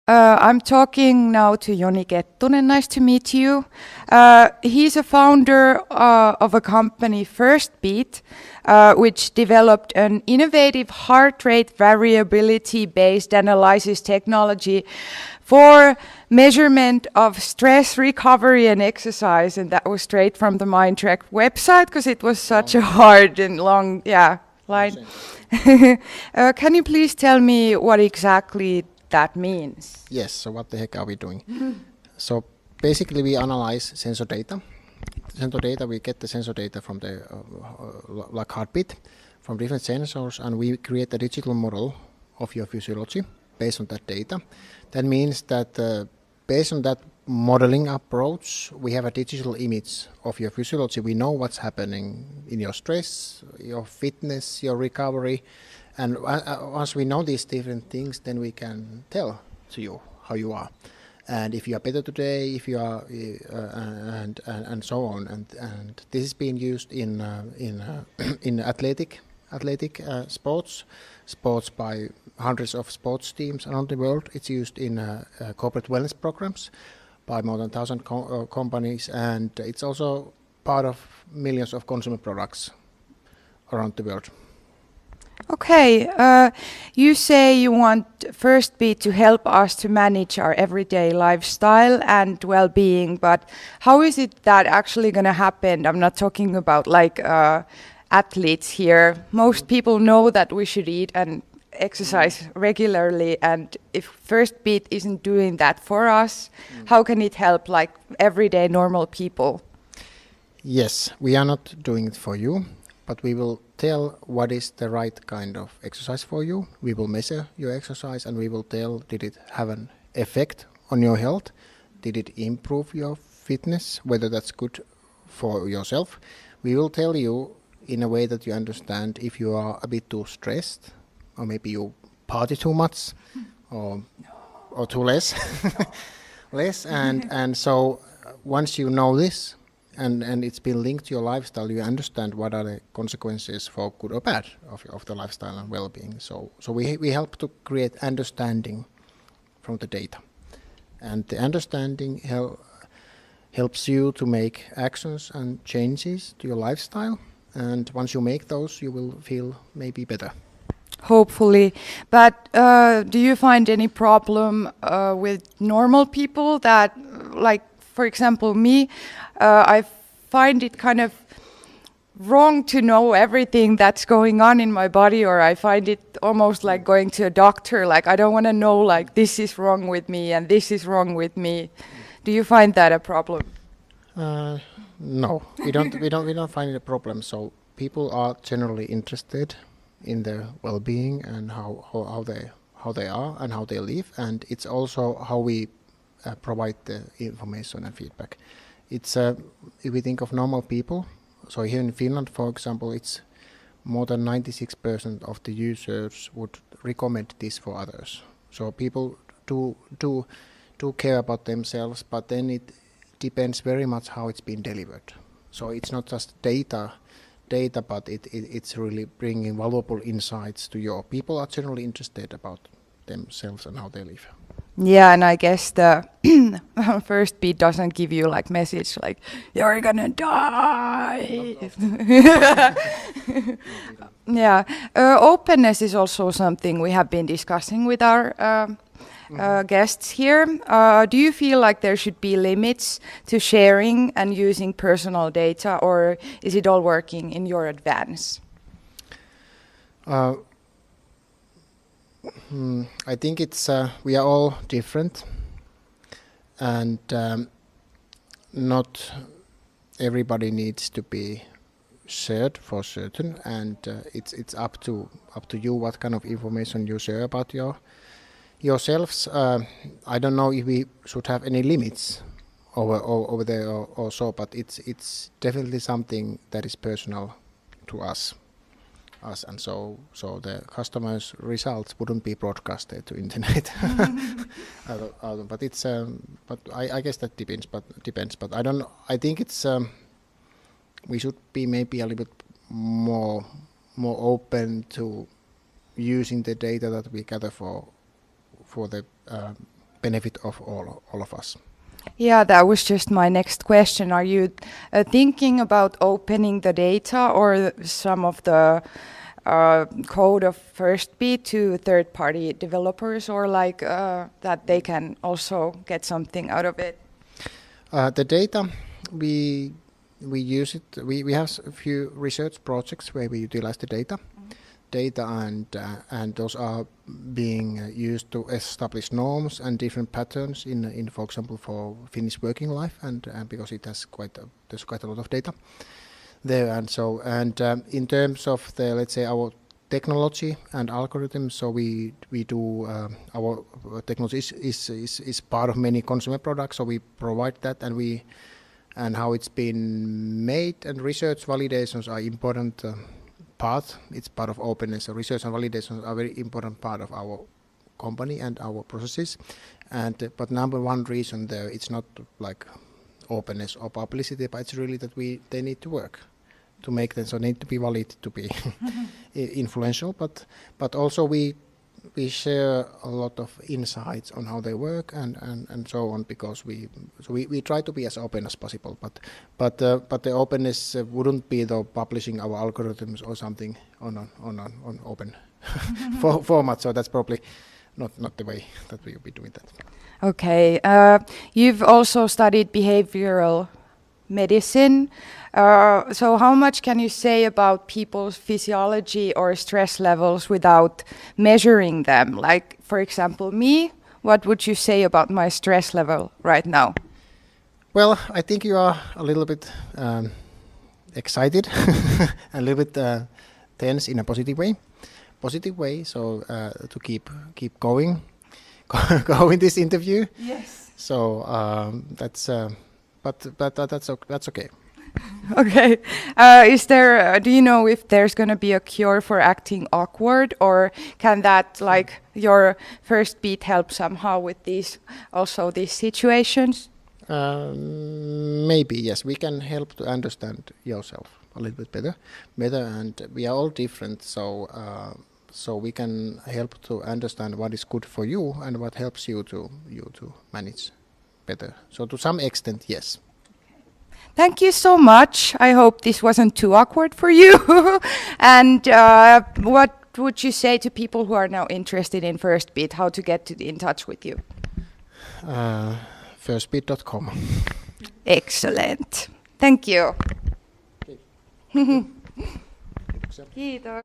I'm talking now to Joni Kettunen. Nice to meet you. He's a founder of a company, Firstbeat, which developed an innovative heart rate variability-based analysis technology for measurement of stress recovery and exercise. And that was straight from the Mindtrek website because it was such a hard and long, line. Can you please tell me what exactly that means? Yes, so what the heck are we doing? So basically we analyze sensor data. We get the sensor data from the like heartbeat from different sensors, and we create a digital model of your physiology based on that data. That means that based on that modeling approach, we have a digital image of your physiology. We know what's happening in your stress, your fitness, your recovery. And once we know these different things, then we can tell to you how you are, and if you are better today, if you are, and so on. And this is being used in athletic sports by hundreds of sports teams around the world. It's used in corporate wellness programs by more than 1,000 companies, and it's also part of millions of consumer products around the world. Okay, you say you want Firstbeat to help us to manage our everyday lifestyle and well-being, but how is it that actually going to happen? I'm not talking about like athletes here. Most people know that we should eat and exercise regularly, and if Firstbeat isn't doing that for us, how can it help like everyday normal people? Yes, we are not doing it for you, but we will tell what is the right kind of exercise for you. We will measure your exercise, and we will tell, did it have an effect on your health? Did it improve your fitness, whether that's good for yourself? We will tell you in a way that you understand if you are a bit too stressed, or maybe you party too much, or too less. And so once you know this, and it's been linked to your lifestyle, you understand what are the consequences for good or bad of the lifestyle and well-being. So we help to create understanding from the data, and the understanding helps you to make actions and changes to your lifestyle. And once you make those, you will feel maybe better. Hopefully. But do you find any problem with normal people that, like, for example, me, I find it kind of wrong to know everything that's going on in my body, or I find it almost like going to a doctor. Like, I don't want to know, like, this is wrong with me and this is wrong with me. Do you find that a problem? No, we don't find it a problem. So people are generally interested in their well-being and how they are and how they live, and it's also how we provide the information and feedback. It's if we think of normal people, so here in Finland, for example, it's more than 96% of the users would recommend this for others. So people do care about themselves, but then it depends very much how it's been delivered. So it's not just data, but it's really bringing valuable insights to your people are generally interested about themselves and how they live. Yeah, and I guess the Firstbeat doesn't give you like message like you're gonna die. Yeah, openness is also something we have been discussing with our guests here. Do you feel like there should be limits to sharing and using personal data, or is it all working in your advance? I think it's we are all different, and not everybody needs to be shared for certain, and it's up to you what kind of information you share about yourselves. I don't know if we should have any limits over there or so, but it's definitely something that is personal to us, and so the customers' results wouldn't be broadcasted to internet. But it's but I guess that depends. But I don't. I think it's we should be maybe a little bit more open to using the data that we gather for the benefit of all of us. Yeah, that was just my next question. Are you thinking about opening the data or some of the code of FirstBeat to third-party developers, or like that they can also get something out of it? The data, we use it. We have a few research projects where we utilize the data. And those are being used to establish norms and different patterns in for example, for Finnish working life, and because it has there's quite a lot of data there, and in terms of the, let's say, our technology and algorithms, so we do our technology is part of many consumer products, so we provide that, and how it's been made, and research validations are important part. It's part of openness. So research and validations are a very important part of our company and our processes. But number one reason there, it's not like openness or publicity, but it's really that they need to work to make them. So they need to be valid to be influential. But also we share a lot of insights on how they work and so on, because we try to be as open as possible. But the openness wouldn't be the publishing our algorithms or something on open format. So that's probably not the way that we will be doing that. Okay, you've also studied behavioral medicine. So how much can you say about people's physiology or stress levels without measuring them? Like, for example, me, what would you say about my stress level right now? Well, I think you are a little bit excited, a little bit tense in a positive way. So to keep going this interview. Yes. So that's okay. Okay. Do you know if there's going to be a cure for acting awkward, or can that, like, your FirstBeat help somehow with these situations? Maybe, yes. We can help to understand yourself a little bit better, and we are all different, so we can help to understand what is good for you and what helps you to manage better. So to some extent, yes. Thank you so much. I hope this wasn't too awkward for you. And what would you say to people who are now interested in FirstBeat, how to get in touch with you? Firstbeat.com. Excellent. Thank you. Okay. Kiitos.